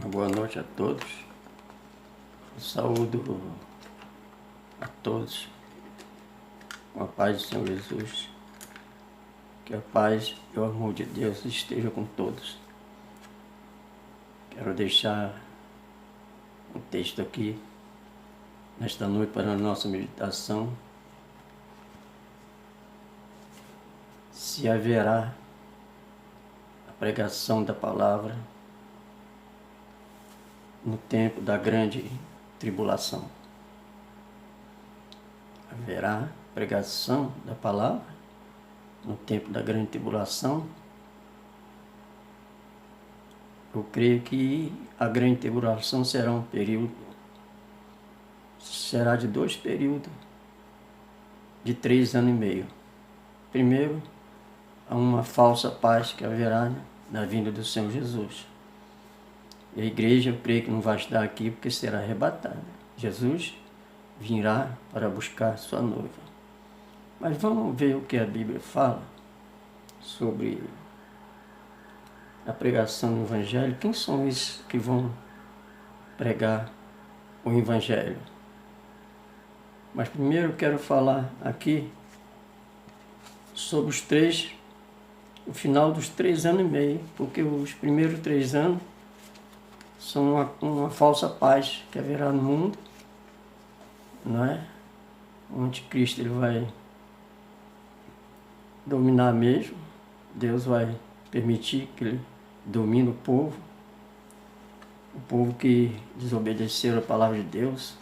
Uma boa noite a todos. Saúdo a todos com a paz do Senhor Jesus. Que a paz e o amor de Deus estejam com todos. Quero deixar um texto aqui nesta noite para a nossa meditação. Se haverá a pregação da palavra no tempo da grande tribulação. Haverá pregação da palavra no tempo da grande tribulação. Eu creio que a grande tribulação será um período, será de 2 períodos, de 3 anos e meio. Primeiro, há uma falsa paz que haverá na vinda do Senhor Jesus. E a igreja, eu creio que não vai estar aqui porque será arrebatada. Jesus virá para buscar sua noiva. Mas vamos ver o que a Bíblia fala sobre a pregação do Evangelho. Quem são esses que vão pregar o Evangelho? Mas primeiro eu quero falar aqui sobre o final dos 3 anos e meio, porque os primeiros 3 anos são uma falsa paz que haverá no mundo, não é? O anticristo ele vai dominar mesmo. Deus vai permitir que ele domine o povo que desobedeceu a palavra de Deus,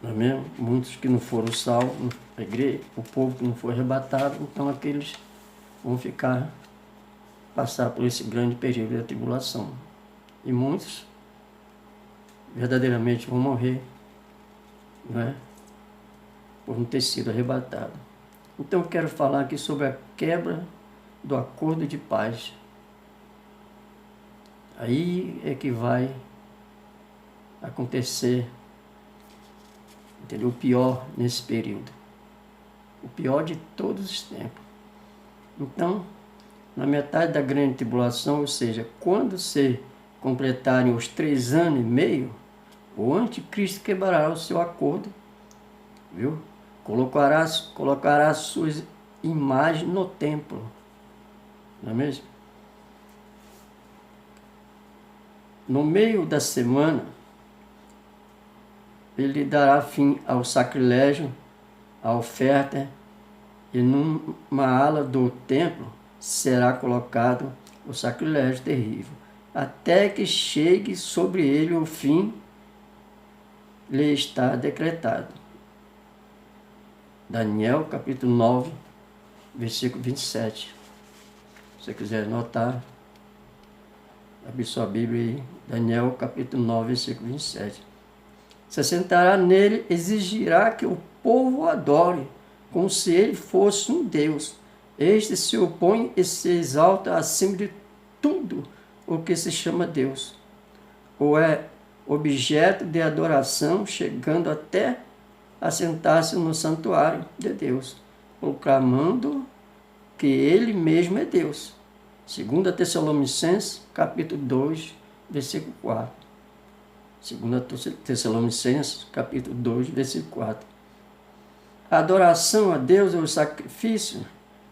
não é mesmo? Muitos que não foram salvos, a igreja, o povo que não foi arrebatado, então aqueles vão passar por esse grande período da tribulação. E muitos verdadeiramente vão morrer, não é? Por não ter sido arrebatados. Então eu quero falar aqui sobre a quebra do acordo de paz. Aí é que vai acontecer, entendeu? O pior nesse período. O pior de todos os tempos. Então, na metade da grande tribulação, ou seja, quando se completarem os 3 anos e meio, o anticristo quebrará o seu acordo, viu? Colocará suas imagens no templo, não é mesmo? No meio da semana, ele dará fim ao sacrilégio, à oferta, e numa ala do templo será colocado o sacrilégio terrível, até que chegue sobre ele o fim, lhe está decretado. Daniel capítulo 9, versículo 27. Se você quiser anotar, abre sua Bíblia aí, Daniel capítulo 9, versículo 27. Se assentará nele, exigirá que o povo o adore, como se ele fosse um Deus. Este se opõe e se exalta acima de tudo o que se chama Deus, ou é objeto de adoração, chegando até a sentar-se no santuário de Deus, proclamando que ele mesmo é Deus. 2 Tessalonicenses, capítulo 2, versículo 4. 2 Tessalonicenses, capítulo 2, versículo 4. A adoração a Deus e o sacrifício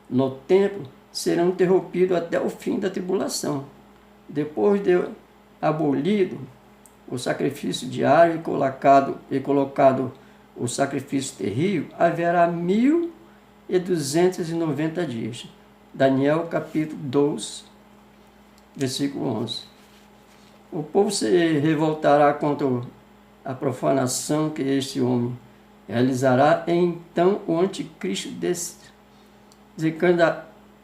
no templo serão interrompidos até o fim da tribulação. Depois de abolido o sacrifício diário e colocado o sacrifício terrível, haverá 1290 dias. Daniel capítulo 2, versículo 11. O povo se revoltará contra a profanação que este homem realizará, e então o anticristo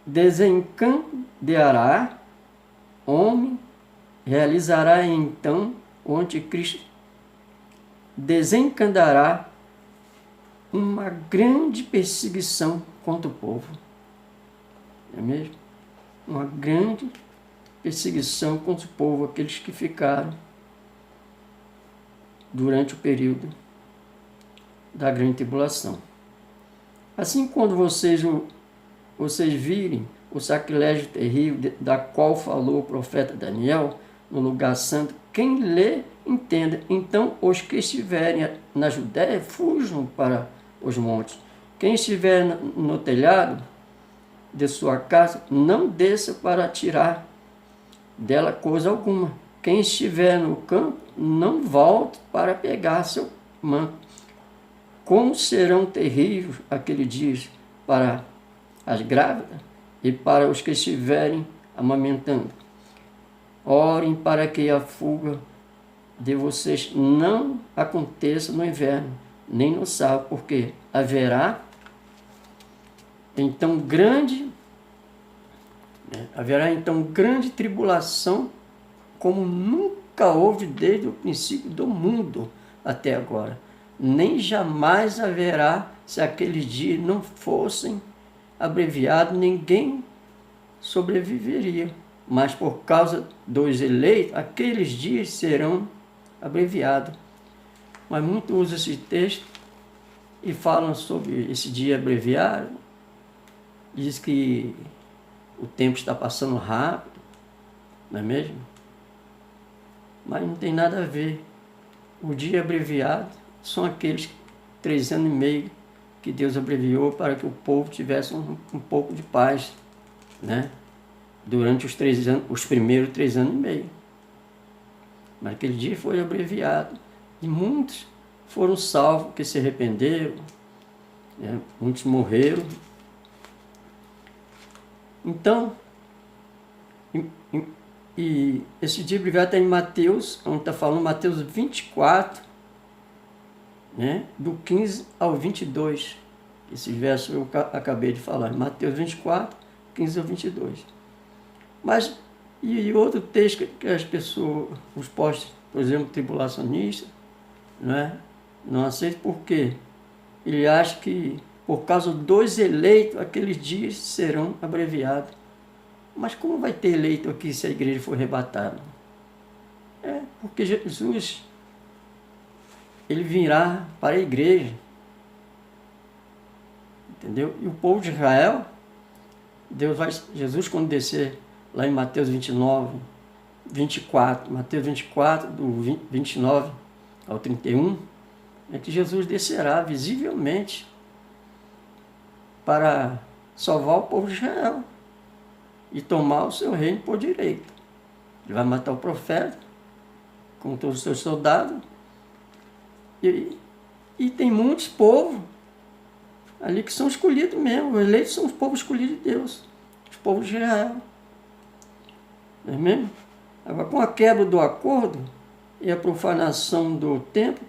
desencadeará homem, realizará então o anticristo desencadeará uma grande perseguição contra o povo. Não é mesmo? Uma grande perseguição contra o povo, aqueles que ficaram durante o período da grande tribulação. Assim, quando vocês virem o sacrilégio terrível da qual falou o profeta Daniel no lugar santo, quem lê, entenda. Então, os que estiverem na Judéia, fujam para os montes. Quem estiver no telhado de sua casa, não desça para tirar dela coisa alguma. Quem estiver no campo, não volte para pegar seu manto. Como serão terríveis aqueles dias para as grávidas e para os que estiverem amamentando. Orem para que a fuga de vocês não aconteça no inverno, nem no sábado, porque haverá então grande tribulação, como nunca houve desde o princípio do mundo até agora. Nem jamais haverá, se aqueles dias não fossem abreviados, ninguém sobreviveria. Mas por causa dos eleitos, aqueles dias serão abreviados. Mas muitos usam esse texto e falam sobre esse dia abreviado. Diz que o tempo está passando rápido, não é mesmo? Mas não tem nada a ver. O dia abreviado são aqueles 3 anos e meio que Deus abreviou para que o povo tivesse um pouco de paz, né? Durante os primeiros 3 anos e meio. Mas aquele dia foi abreviado. E muitos foram salvos, que se arrependeram, né? Muitos morreram. Então, e esse dia abreviado está em Mateus, onde está falando Mateus 24, né? Do 15 ao 22. Esse verso eu acabei de falar. Mateus 24, 15 ao 22. Mas, e outro texto que as pessoas, os postos, por exemplo, tribulacionistas, não aceitam, por quê? Ele acha que por causa dos eleitos, aqueles dias serão abreviados. Mas como vai ter eleito aqui se a igreja for arrebatada? Porque Jesus, ele virá para a igreja. Entendeu? E o povo de Israel, Jesus quando descer lá em Mateus 29, 24, Mateus 24, do 29 ao 31, é que Jesus descerá visivelmente para salvar o povo de Israel e tomar o seu reino por direito. Ele vai matar o profeta com todos os seus soldados. E tem muitos povos ali que são escolhidos mesmo. Os eleitos são os povos escolhidos de Deus, os povos de Israel. Não é mesmo? Agora, com a quebra do acordo e a profanação do templo,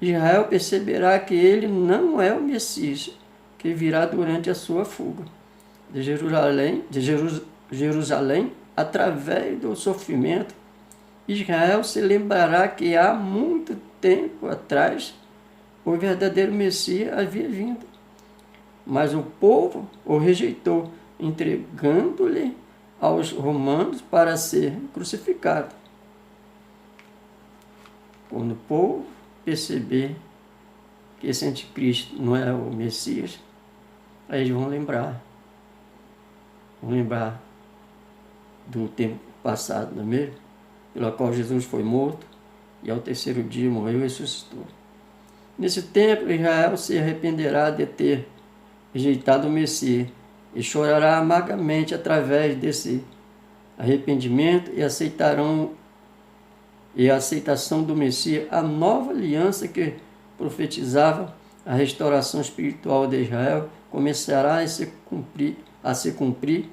Israel perceberá que ele não é o Messias que virá durante a sua fuga de Jerusalém através do sofrimento. Israel se lembrará que há muito tempo atrás o verdadeiro Messias havia vindo, mas o povo o rejeitou, entregando-lhe aos romanos para ser crucificado. Quando o povo perceber que esse anticristo não é o Messias, aí eles vão lembrar do tempo passado, não é mesmo? Pelo qual Jesus foi morto e ao terceiro dia morreu e ressuscitou. Nesse tempo, Israel se arrependerá de ter rejeitado o Messias e chorará amargamente através desse arrependimento e a aceitação do Messias, a nova aliança que profetizava a restauração espiritual de Israel começará a se cumprir.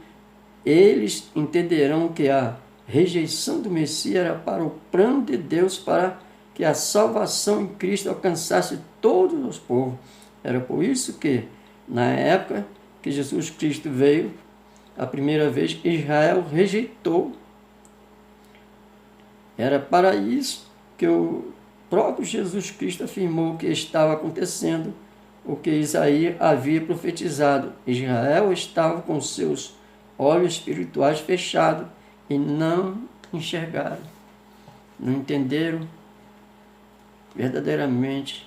Eles entenderão que a rejeição do Messias era para o plano de Deus, para que a salvação em Cristo alcançasse todos os povos. Era por isso que, na época que Jesus Cristo veio, a primeira vez, Israel rejeitou. Era para isso que o próprio Jesus Cristo afirmou que estava acontecendo o que Isaías havia profetizado. Israel estava com seus olhos espirituais fechados e não enxergaram, não entenderam verdadeiramente,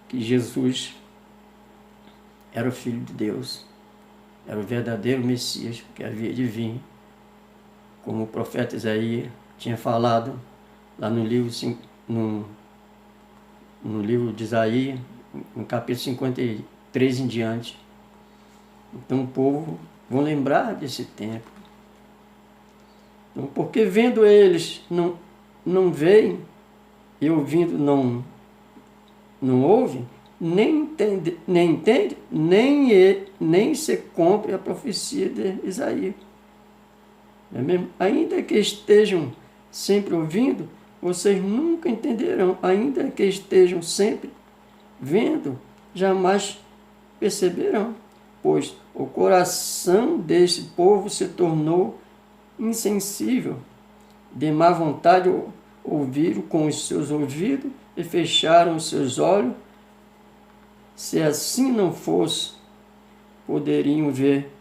que Jesus era o Filho de Deus. era o verdadeiro Messias que havia de vir, como o profeta Isaías tinha falado lá no livro, no livro de Isaías, no capítulo 53 em diante. Então o povo vão lembrar desse tempo. Então, porque vendo eles não veem, e ouvindo não ouve, nem entende, nem se cumpre a profecia de Isaías. Não é mesmo? Ainda que estejam sempre ouvindo, vocês nunca entenderão. Ainda que estejam sempre vendo, jamais perceberão. Pois o coração deste povo se tornou insensível. De má vontade ouviram com os seus ouvidos e fecharam os seus olhos. Se assim não fosse, poderiam ver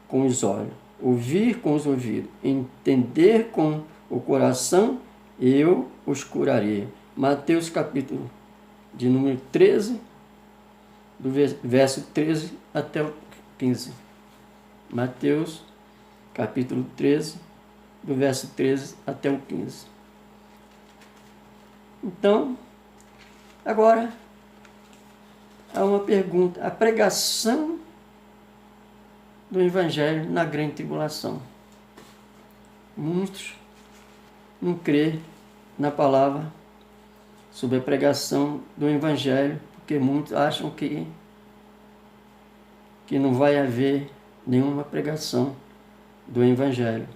com os olhos, ouvir com os ouvidos, entender com o coração, eu os curaria. Mateus capítulo de número 13, do verso 13 até o 15. Mateus capítulo 13, do verso 13 até o 15. Então, agora, há uma pergunta. A pregação do Evangelho na grande tribulação. Muitos não crêem na palavra sobre a pregação do Evangelho, porque muitos acham que não vai haver nenhuma pregação do Evangelho.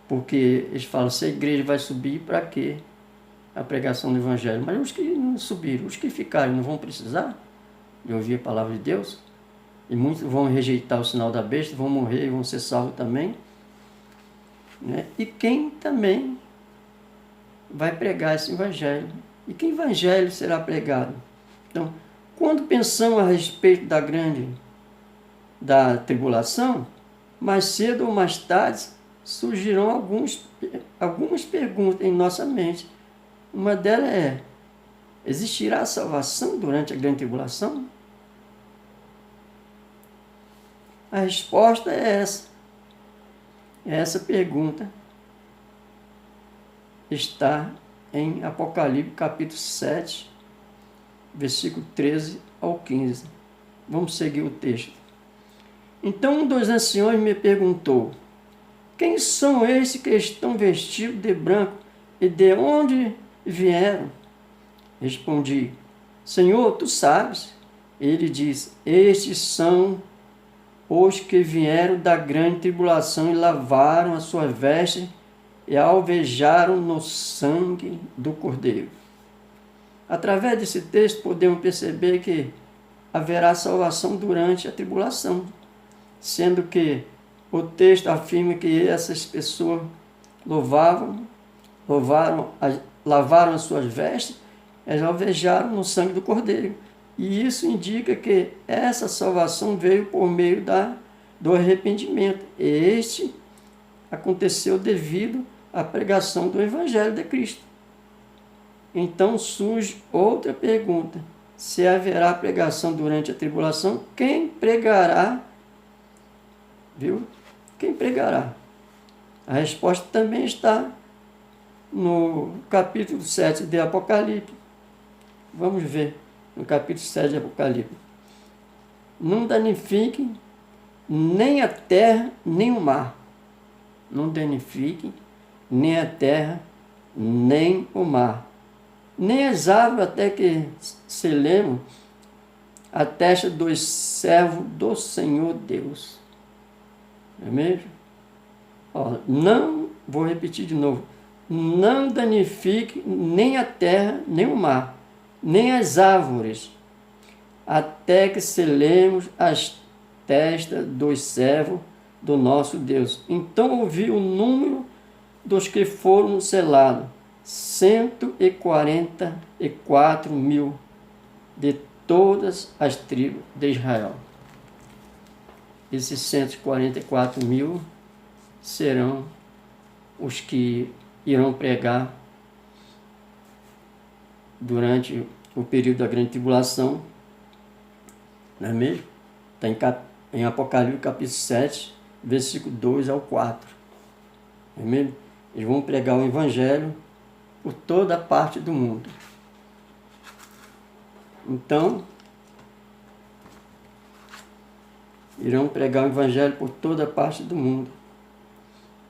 Porque eles falam, se a igreja vai subir, para quê a pregação do Evangelho? Mas os que não subiram, os que ficaram, não vão precisar de ouvir a palavra de Deus? E muitos vão rejeitar o sinal da besta, vão morrer e vão ser salvos também. Né? E quem também vai pregar esse Evangelho? E que Evangelho será pregado? Então, quando pensamos a respeito da tribulação, mais cedo ou mais tarde surgirão algumas perguntas em nossa mente. Uma delas é: existirá salvação durante a grande tribulação? A resposta é essa. Essa pergunta está em Apocalipse capítulo 7, versículo 13 ao 15. Vamos seguir o texto. Então um dos anciões me perguntou: quem são esses que estão vestidos de branco e de onde vieram? Respondi: Senhor, tu sabes. Ele disse: estes são os que vieram da grande tribulação e lavaram as suas vestes e alvejaram no sangue do Cordeiro. Através desse texto podemos perceber que haverá salvação durante a tribulação, sendo que o texto afirma que essas pessoas lavaram as suas vestes e alvejaram no sangue do Cordeiro. E isso indica que essa salvação veio por meio do arrependimento. E este aconteceu devido à pregação do Evangelho de Cristo. Então surge outra pergunta: se haverá pregação durante a tribulação, quem pregará? Viu? Quem pregará? A resposta também está no capítulo 7 de Apocalipse. Vamos ver no capítulo 7 de Apocalipse. Não danifique nem a terra, nem o mar. Não danifique nem a terra, nem o mar. Nem as árvores, até que selemos a testa dos servos do Senhor Deus. Não é mesmo? Não, vou repetir de novo. Não danifique nem a terra, nem o mar, nem as árvores, até que selemos as testas dos servos do nosso Deus. Então ouvi o número dos que foram selados: 144 mil de todas as tribos de Israel. Esses 144 mil serão os que irão pregar durante o período da grande tribulação, não é mesmo? Está em Apocalipse capítulo 7, versículo 2 ao 4. Eles vão pregar o Evangelho por toda a parte do mundo. Então, irão pregar o Evangelho por toda a parte do mundo.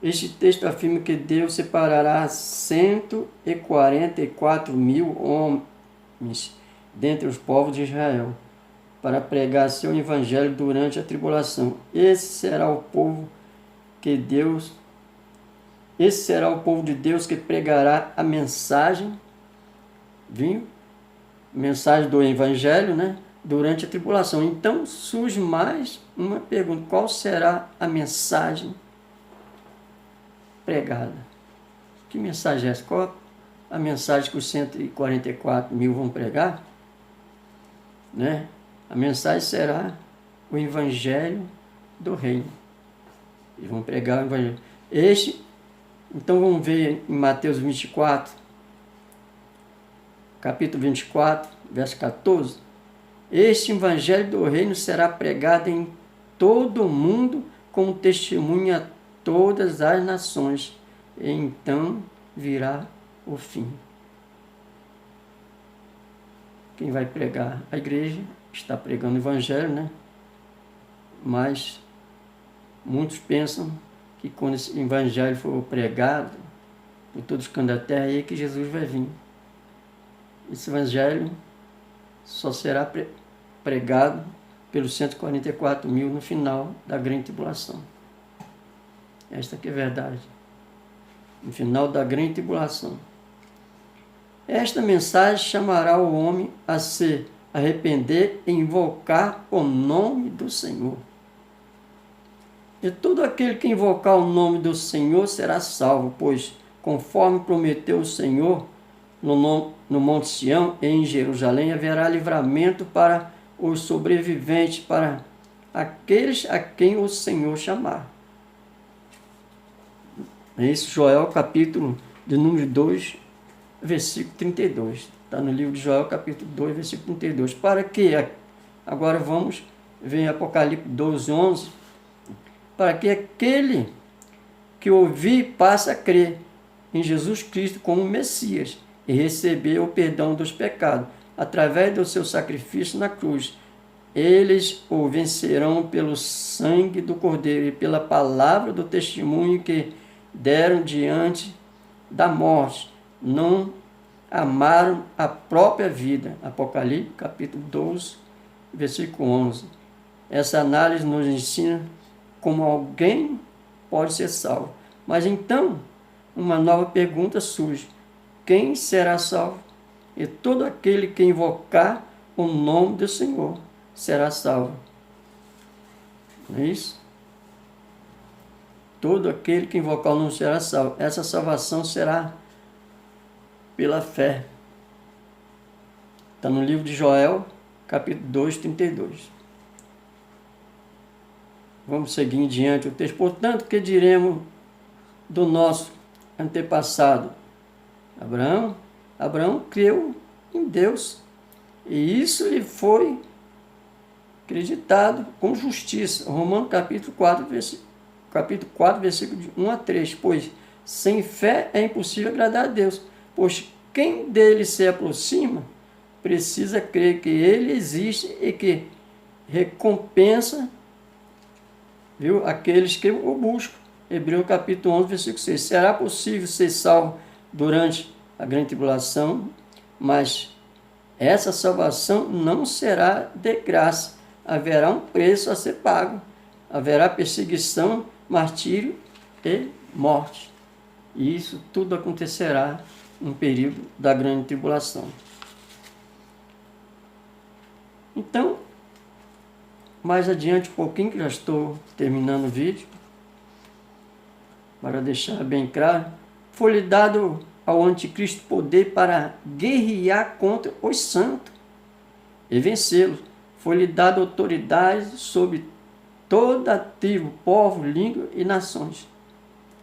Este texto afirma que Deus separará 144.000 homens dentre os povos de Israel para pregar seu Evangelho durante a tribulação. Esse será o povo de Deus que pregará a mensagem, mensagem do Evangelho, né, durante a tribulação. Então surge mais uma pergunta: qual será a mensagem pregada? Que mensagem é essa? Qual a mensagem que os 144.000 vão pregar? Né? A mensagem será o Evangelho do Reino. Eles vão pregar o Evangelho. Então vamos ver em Mateus 24, capítulo 24, verso 14. Este Evangelho do Reino será pregado em todo o mundo como testemunho a todas as nações, e então virá o fim. Quem vai pregar? A igreja está pregando o Evangelho, né? Mas muitos pensam que quando esse Evangelho for pregado por todos os cantos da terra, é aí que Jesus vai vir. Esse Evangelho só será pregado pelos 144.000 no final da grande tribulação. Esta que é a verdade. No final da grande tribulação. Esta mensagem chamará o homem a se arrepender e invocar o nome do Senhor. E todo aquele que invocar o nome do Senhor será salvo, pois, conforme prometeu o Senhor, no Monte Sião e em Jerusalém haverá livramento para os sobreviventes, para aqueles a quem o Senhor chamar. É isso, Joel, capítulo de número 2, versículo 32. Está no livro de Joel, capítulo 2, versículo 32. Para que, agora vamos ver em Apocalipse 12, 11, para que aquele que ouvir passe a crer em Jesus Cristo como Messias e receber o perdão dos pecados, através do seu sacrifício na cruz. Eles o vencerão pelo sangue do Cordeiro e pela palavra do testemunho que deram diante da morte. Não amaram a própria vida. Apocalipse, capítulo 12, versículo 11. Essa análise nos ensina como alguém pode ser salvo. Mas então, uma nova pergunta surge: quem será salvo? E todo aquele que invocar o nome do Senhor será salvo. Não é isso? Todo aquele que invocar o nome será salvo. Essa salvação será pela fé. Está no livro de Joel, capítulo 2, 32. Vamos seguir em diante o texto. Portanto, que diremos do nosso antepassado Abraão? Abraão creu em Deus, e isso lhe foi acreditado com justiça. Romanos capítulo 4, versículo de 1 a 3. Pois sem fé é impossível agradar a Deus, pois quem dele se aproxima precisa crer que ele existe e que recompensa, aqueles que o buscam. Hebreus capítulo 11, versículo 6. Será possível ser salvo durante a grande tribulação, mas essa salvação não será de graça. Haverá um preço a ser pago. Haverá perseguição, martírio e morte. E isso tudo acontecerá no período da grande tribulação. Então, mais adiante um pouquinho, que já estou terminando o vídeo, para deixar bem claro, foi-lhe dado ao anticristo poder para guerrear contra os santos e vencê-los. Foi-lhe dado autoridade sobre toda a tribo, povo, língua e nações.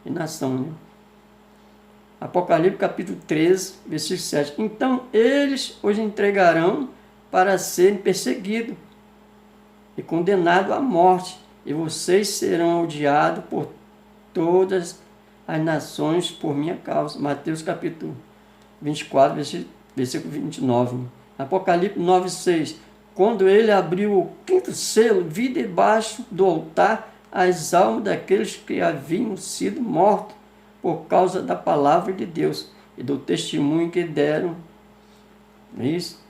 E nação, né? Apocalipse capítulo 13, versículo 7. Então eles os entregarão para serem perseguidos e condenado à morte, e vocês serão odiados por todas as nações por minha causa. Mateus capítulo 24, versículo 29. Apocalipse 9:6. Quando ele abriu o quinto selo, vi debaixo do altar as almas daqueles que haviam sido mortos por causa da palavra de Deus e do testemunho que deram. Não é isso?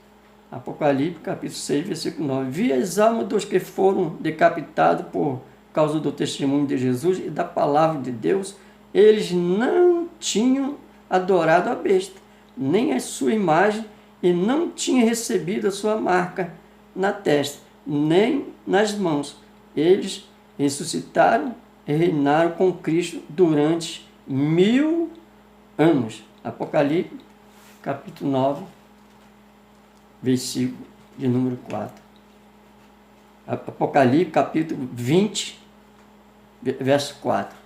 Apocalipse capítulo 6, versículo 9. Vi as almas dos que foram decapitados por causa do testemunho de Jesus e da palavra de Deus. Eles não tinham adorado a besta, nem a sua imagem, e não tinham recebido a sua marca na testa, nem nas mãos. Eles ressuscitaram e reinaram com Cristo durante 1000 anos. Apocalipse capítulo 9, versículo de número 4. Apocalipse capítulo 20, verso 4.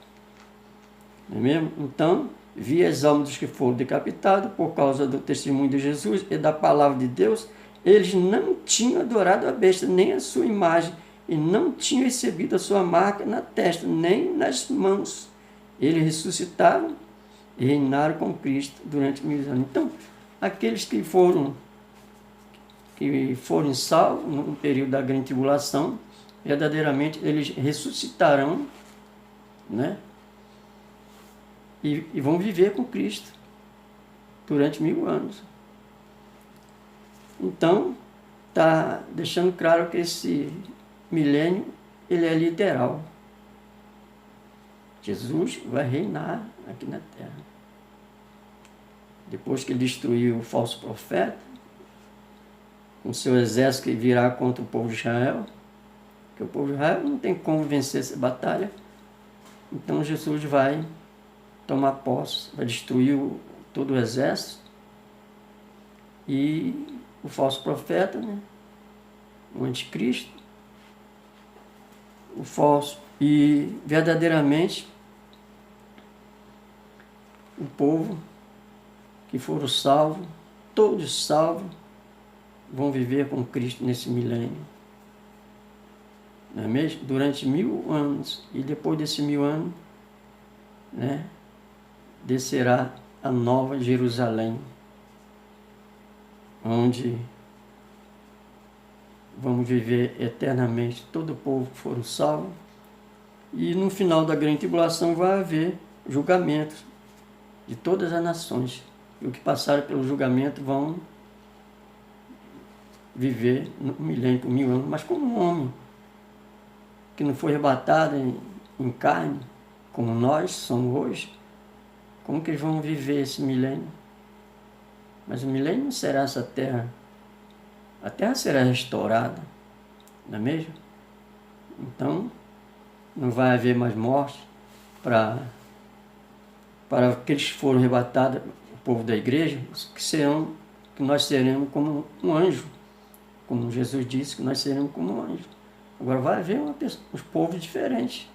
Não é mesmo? Então, vi as almas dos que foram decapitados por causa do testemunho de Jesus e da palavra de Deus. Eles não tinham adorado a besta, nem a sua imagem, e não tinham recebido a sua marca na testa, nem nas mãos. Eles ressuscitaram e reinaram com Cristo durante 1000 anos. Então, aqueles que foram salvos no período da grande tribulação, verdadeiramente eles ressuscitarão, né? E vão viver com Cristo durante 1000 anos. Então, está deixando claro que esse milênio ele é literal. Jesus vai reinar aqui na terra. Depois que ele destruiu o falso profeta, com seu exército que virá contra o povo de Israel, que o povo de Israel não tem como vencer essa batalha, então Jesus vai tomar posse, vai destruir todo o exército, e o falso profeta, né, o anticristo, o falso, e verdadeiramente o povo que foram salvos, todos salvos, vão viver com Cristo nesse milênio. Não é mesmo? Durante 1000 anos. E depois desses 1000 anos, né, descerá a nova Jerusalém, onde vamos viver eternamente, todo o povo que foram salvos. E no final da grande tribulação vai haver julgamento de todas as nações. E os que passaram pelo julgamento vão viver no milênio por 1000 anos, mas como um homem que não foi arrebatado em carne, como nós somos hoje. Como que eles vão viver esse milênio? Mas o milênio não será essa terra. A terra será restaurada, não é mesmo? Então, não vai haver mais morte para aqueles que foram arrebatados, o povo da igreja, que nós seremos como um anjo. Como Jesus disse, que nós seremos como um anjo. Agora vai haver uns povos diferentes,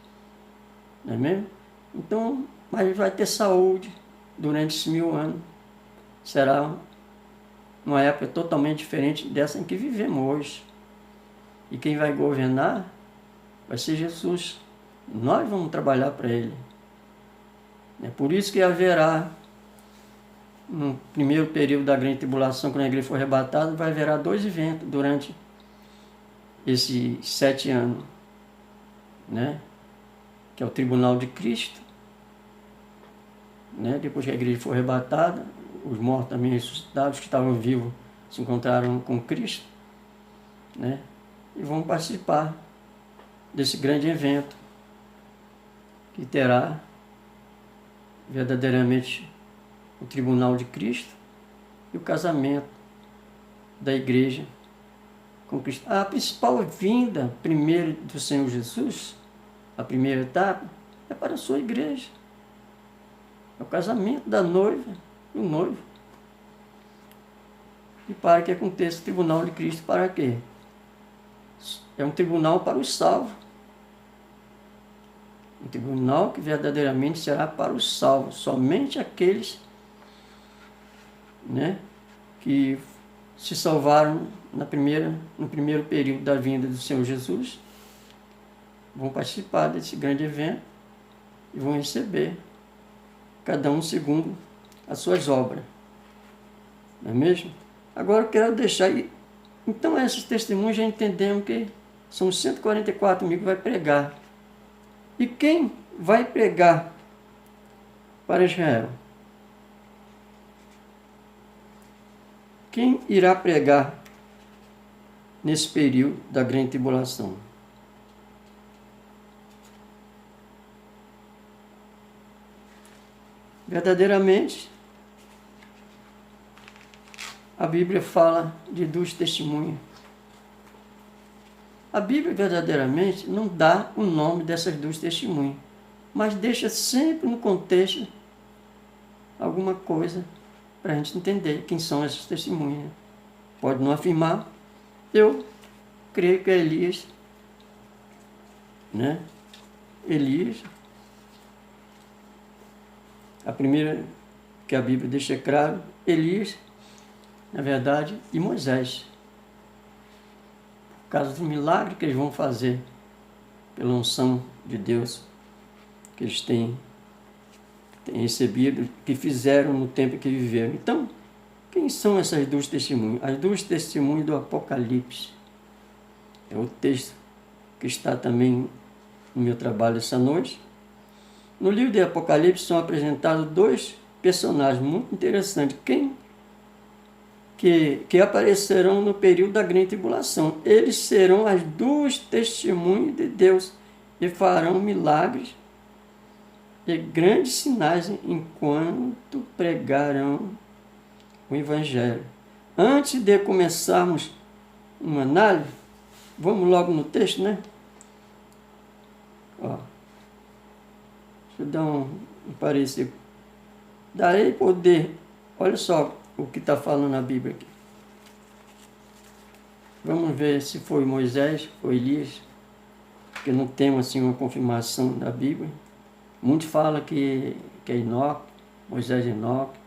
não é mesmo? Então, mas vai ter saúde durante esses 1000 anos. Será uma época totalmente diferente dessa em que vivemos hoje. E quem vai governar vai ser Jesus. Nós vamos trabalhar para Ele. É por isso que haverá, no primeiro período da grande tribulação, quando a igreja for arrebatada, vai haver 2 eventos durante esses 7 anos, né? Que é o tribunal de Cristo, né? Depois que a igreja for arrebatada, os mortos também ressuscitados, que estavam vivos, se encontraram com Cristo, né? E vão participar desse grande evento, que terá verdadeiramente o tribunal de Cristo e o casamento da igreja com Cristo. A principal vinda, primeiro, do Senhor Jesus, a primeira etapa, é para a sua igreja. É o casamento da noiva e o noivo. E para que aconteça o tribunal de Cristo, para quê? É um tribunal para os salvos. Um tribunal que verdadeiramente será para os salvos. Somente aqueles, né, que se salvaram no primeiro período da vinda do Senhor Jesus, vão participar desse grande evento e vão receber, cada um segundo as suas obras. Não é mesmo? Agora eu quero deixar aí. Então, esses testemunhos já entendemos que são 144 mil que vai pregar. E quem vai pregar para Israel? Quem irá pregar nesse período da grande tribulação? Verdadeiramente, a Bíblia fala de 2 testemunhas. A Bíblia verdadeiramente não dá o nome dessas 2 testemunhas, mas deixa sempre no contexto alguma coisa para a gente entender quem são essas testemunhas. Pode não afirmar, eu creio que é Elias, né? Elias, a primeira que a Bíblia deixa claro, Elias, na verdade, e Moisés. Por causa do milagre que eles vão fazer, pela unção de Deus, que eles têm recebido, que fizeram no tempo que viveram. Então, quem são essas 2 testemunhas? As 2 testemunhas do Apocalipse. É o texto que está também no meu trabalho essa noite. No livro de Apocalipse são apresentados 2 personagens muito interessantes. Que aparecerão no período da grande tribulação. Eles serão as 2 testemunhas de Deus e farão milagres e grandes sinais enquanto pregarão o Evangelho. Antes de começarmos uma análise, vamos logo no texto, né? Ó, deixa eu dar um parecer. Darei poder. Olha só o que está falando a Bíblia aqui. Vamos ver se foi Moisés, foi Elias, porque não temos assim uma confirmação da Bíblia. Muitos falam que é Enoque, Moisés e Enoque,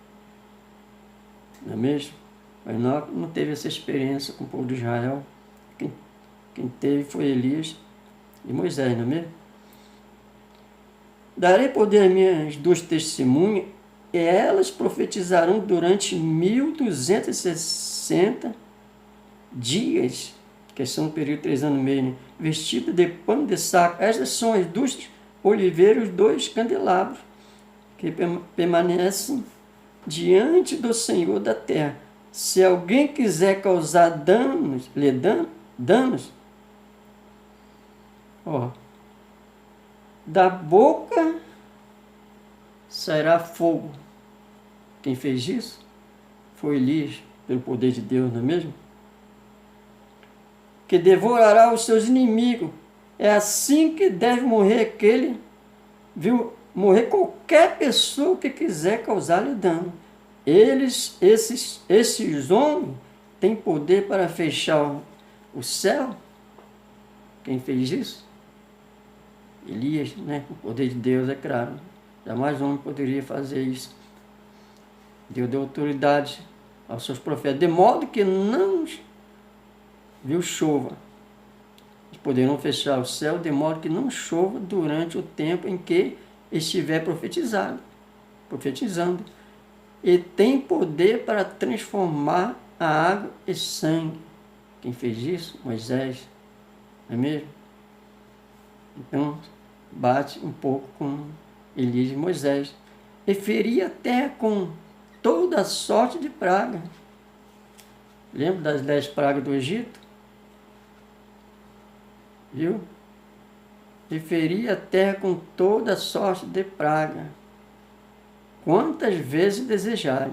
não é mesmo? O Enoque não teve essa experiência com o povo de Israel. Quem teve foi Elias e Moisés, não é mesmo? Darei poder às minhas 2 testemunhas, e elas profetizarão durante 1260 dias, que são um período de 3 anos e meio, né? Vestido de pano de saco. Estas são as 2 oliveiras, os 2 candelabros, que permanecem diante do Senhor da terra. Se alguém quiser causar danos, ó, da boca sairá fogo. Quem fez isso foi Elias, pelo poder de Deus, não é mesmo? Que devorará os seus inimigos. É assim que deve morrer aquele, viu? Morrer qualquer pessoa que quiser causar-lhe dano. Esses homens têm poder para fechar o céu. Quem fez isso? Elias, né? O poder de Deus, é claro. Jamais homem poderia fazer isso. Deus deu autoridade aos seus profetas, de modo que não chova. Eles poderão fechar o céu de modo que não chova durante o tempo em que estiver profetizando. E tem poder para transformar a água em sangue. Quem fez isso? Moisés. Não é mesmo? Então, bate um pouco com Elias e Moisés. E feria a terra com toda sorte de praga. Lembra das 10 pragas do Egito? Viu? E feria a terra com toda sorte de praga, quantas vezes desejarem.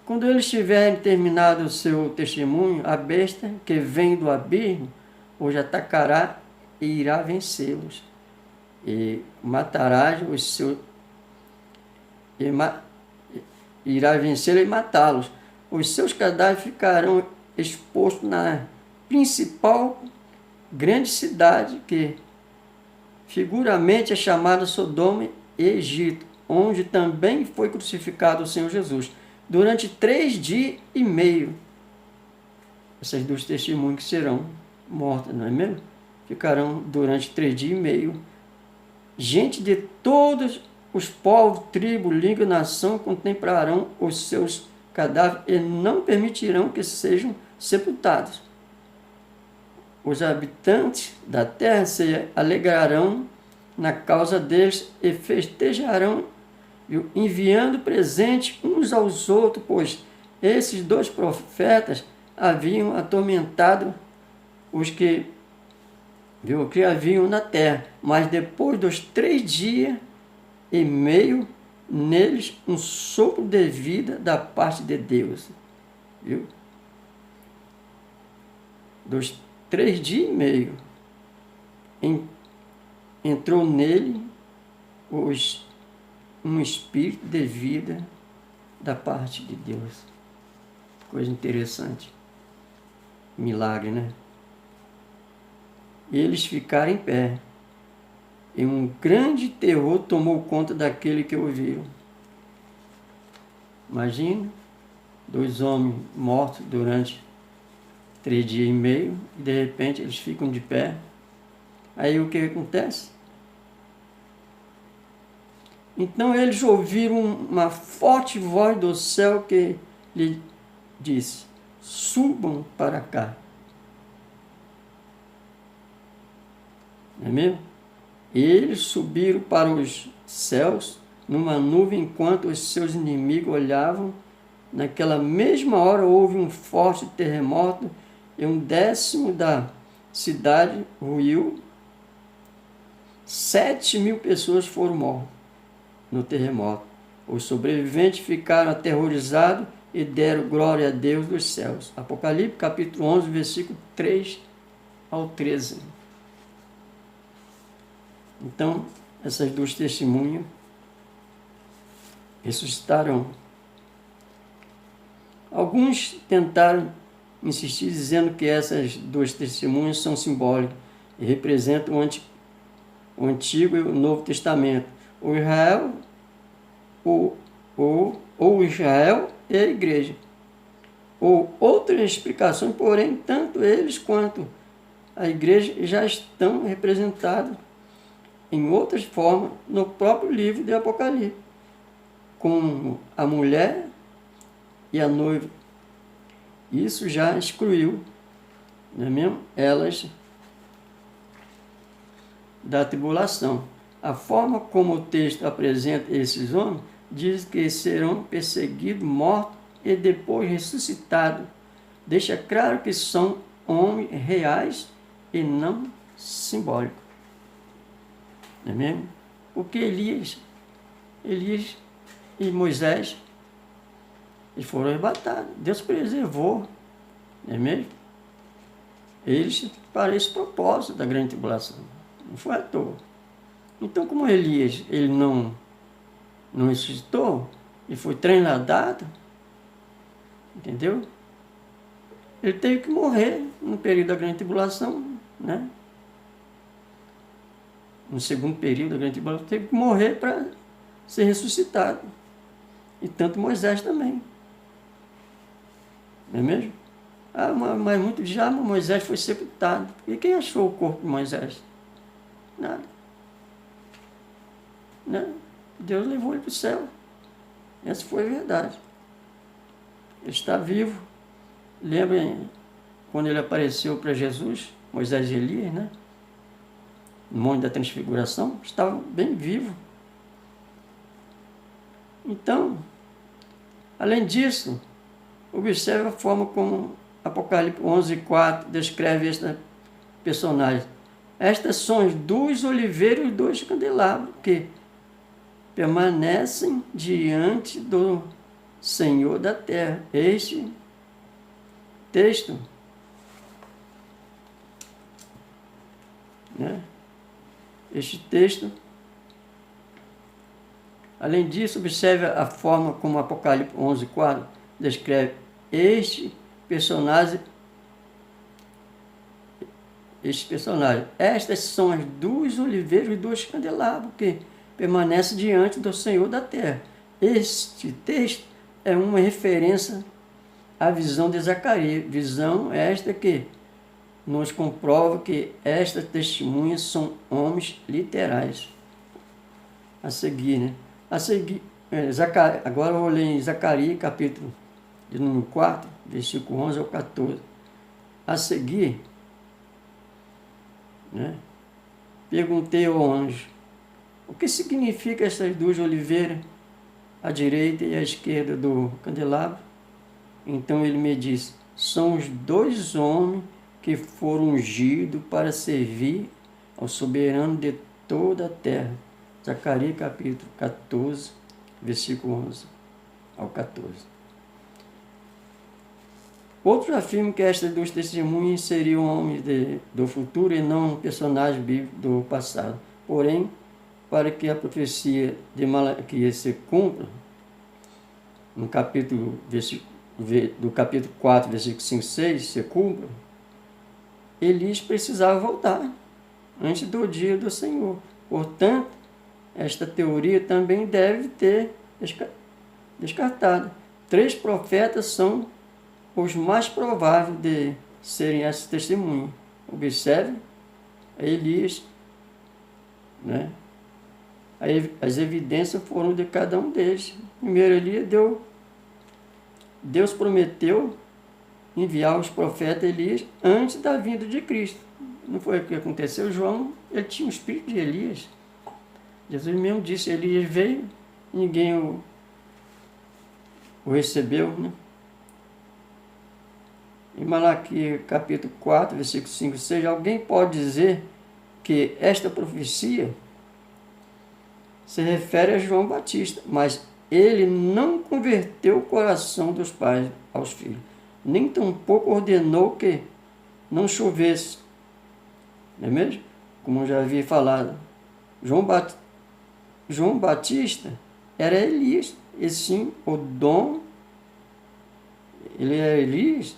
Quando eles tiverem terminado o seu testemunho, a besta que vem do abismo os atacará e irá vencê-los. E matará os seus... irá vencê-los e matá-los. Os seus cadáveres ficarão expostos na principal grande cidade, que figuramente é chamada Sodoma e Egito, onde também foi crucificado o Senhor Jesus. Durante 3 dias e meio essas duas testemunhas que serão mortas, não é mesmo? Ficarão durante 3 dias e meio. Gente de todos os povos, tribos, língua, nação contemplarão os seus cadáveres e não permitirão que sejam sepultados. Os habitantes da terra se alegrarão na causa deles e festejarão, enviando presente uns aos outros, pois esses 2 profetas haviam atormentado os que haviam na terra. Mas depois dos 3 dias e meio, neles um sopro de vida da parte de Deus. Viu? Dos 3 dias e meio, entrou nele um espírito de vida da parte de Deus. Coisa interessante. Milagre, né? Eles ficaram em pé, e um grande terror tomou conta daquele que ouviram. Imagina, 2 homens mortos durante 3 dias e meio, e de repente eles ficam de pé. Aí o que acontece? Então eles ouviram uma forte voz do céu que lhe disse: subam para cá. Não é mesmo? Eles subiram para os céus numa nuvem enquanto os seus inimigos olhavam. Naquela mesma hora houve um forte terremoto e 1/10 da cidade ruiu. 7.000 pessoas foram mortas no terremoto. Os sobreviventes ficaram aterrorizados e deram glória a Deus dos céus. Apocalipse capítulo 11, versículo 3 ao 13. Então, essas 2 testemunhas ressuscitarão. Alguns tentaram insistir dizendo que essas 2 testemunhas são simbólicas e representam o Antigo e o Novo Testamento. O Israel, ou Israel e a igreja. Ou outras explicações, porém, tanto eles quanto a igreja já estão representados em outras formas no próprio livro de Apocalipse, como a mulher e a noiva. Isso já excluiu, não é mesmo? Elas da tribulação. A forma como o texto apresenta esses homens diz que serão perseguidos, mortos e depois ressuscitados. Deixa claro que são homens reais e não simbólicos. Não é mesmo? Porque Elias e Moisés, eles foram arrebatados. Deus preservou, não é mesmo? Eles para esse propósito da grande tribulação. Não foi à toa. Então, como Elias, ele não ressuscitou e foi treinado, entendeu? Ele teve que morrer no período da grande tribulação, né? No segundo período da grande tribulação, teve que morrer para ser ressuscitado. E tanto Moisés também. Não é mesmo? Mas muito já Moisés foi sepultado. E quem achou o corpo de Moisés? Nada. Né? Deus levou ele para o céu. Essa foi a verdade. Ele está vivo. Lembrem quando ele apareceu para Jesus, Moisés e Elias, né? No Monte da Transfiguração, estava bem vivo. Então, além disso, observe a forma como Apocalipse 11:4 descreve esta personagem. Estas são as 2 oliveiras e 2 candelabros que permanecem diante do Senhor da terra. Este texto, né? Este texto, além disso, observe a forma como Apocalipse 11:4 descreve este personagem. Estas são as 2 oliveiras e 2 candelabros que permanecem diante do Senhor da terra. Este texto é uma referência a visão de Zacarias. Visão esta que nos comprova que estas testemunhas são homens literais. A seguir, né? A seguir, agora eu vou ler em Zacarias, capítulo de número 4, versículo 11 ao 14. A seguir, né? Perguntei ao anjo, o que significa essas duas oliveiras, à direita e à esquerda do candelabro? Então ele me disse, são os dois homens que foram ungidos para servir ao soberano de toda a terra. Zacarias capítulo 14, versículo 11 ao 14. Outros afirmam que estas duas testemunhas seriam homens do futuro e não personagens bíblicos do passado. Porém, para que a profecia de Malaquias se cumpra, no capítulo, do capítulo 4, versículo 5 e 6, se cumpra, Elias precisava voltar antes do dia do Senhor. Portanto, esta teoria também deve ter descartada. 3 profetas são os mais prováveis de serem essas testemunhas. Observe, Elias, né? As evidências foram de cada um deles. Primeiro, Elias Deus prometeu enviar os profetas Elias antes da vinda de Cristo. Não foi o que aconteceu? João, ele tinha o espírito de Elias. Jesus mesmo disse, Elias veio, ninguém o recebeu, né? Em Malaquias capítulo 4, versículo 5 e 6, alguém pode dizer que esta profecia se refere a João Batista, mas ele não converteu o coração dos pais aos filhos, nem tampouco ordenou que não chovesse. Não é mesmo? Como eu já havia falado, João Batista era Elias, e sim, o dom, ele é Elias,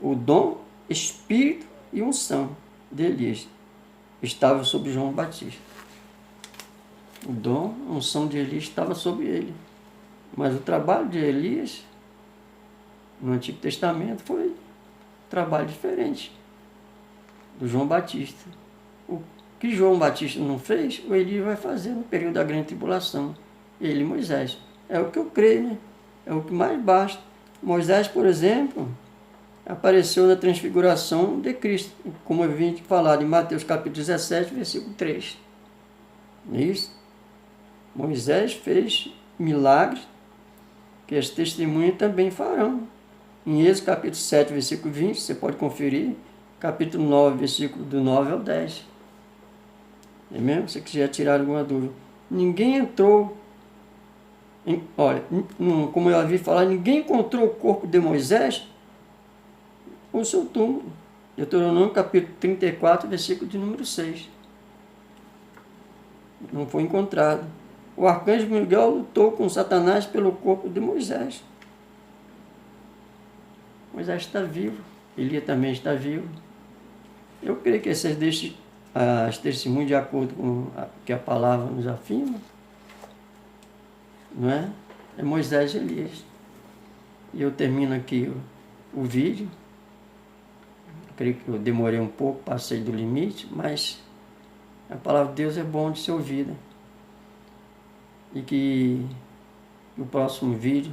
o dom, espírito e unção de Elias estava sobre João Batista. O dom, a unção de Elias estava sobre ele. Mas o trabalho de Elias, no Antigo Testamento, foi um trabalho diferente do João Batista. O que João Batista não fez, o Elias vai fazer no período da grande tribulação. Ele e Moisés. É o que eu creio, né? É o que mais basta. Moisés, por exemplo, apareceu na transfiguração de Cristo, como eu vim falar em Mateus capítulo 17, versículo 3. Não é isso? Moisés fez milagres que as testemunhas também farão. Em Êxodo capítulo 7, versículo 20, você pode conferir, capítulo 9, versículo do 9 ao 10. É mesmo? Se você quiser tirar alguma dúvida. Ninguém entrou, como eu havia falado, ninguém encontrou o corpo de Moisés o seu túmulo. Deuteronômio capítulo 34, versículo de número 6. Não foi encontrado. O arcanjo Miguel lutou com Satanás pelo corpo de Moisés. Moisés está vivo. Elias também está vivo. Eu creio que essas as testemunhas de acordo com o que a palavra nos afirma, não é? É Moisés e Elias. E eu termino aqui o vídeo. Creio que eu demorei um pouco, passei do limite, mas a palavra de Deus é bom de ser ouvida. E que no próximo vídeo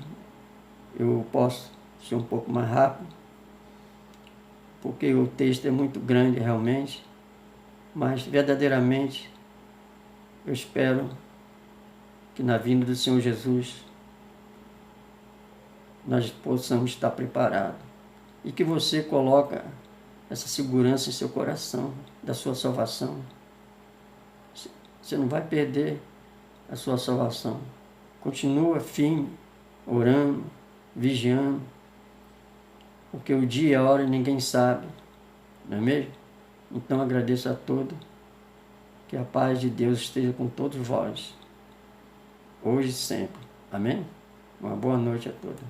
eu posso ser um pouco mais rápido, porque o texto é muito grande realmente, mas verdadeiramente eu espero que na vinda do Senhor Jesus nós possamos estar preparados e que você coloque essa segurança em seu coração, da sua salvação. Você não vai perder a sua salvação. Continua firme, orando, vigiando, porque o dia e a hora ninguém sabe, não é mesmo? Então agradeço a todos, que a paz de Deus esteja com todos vós, hoje e sempre. Amém? Uma boa noite a todos.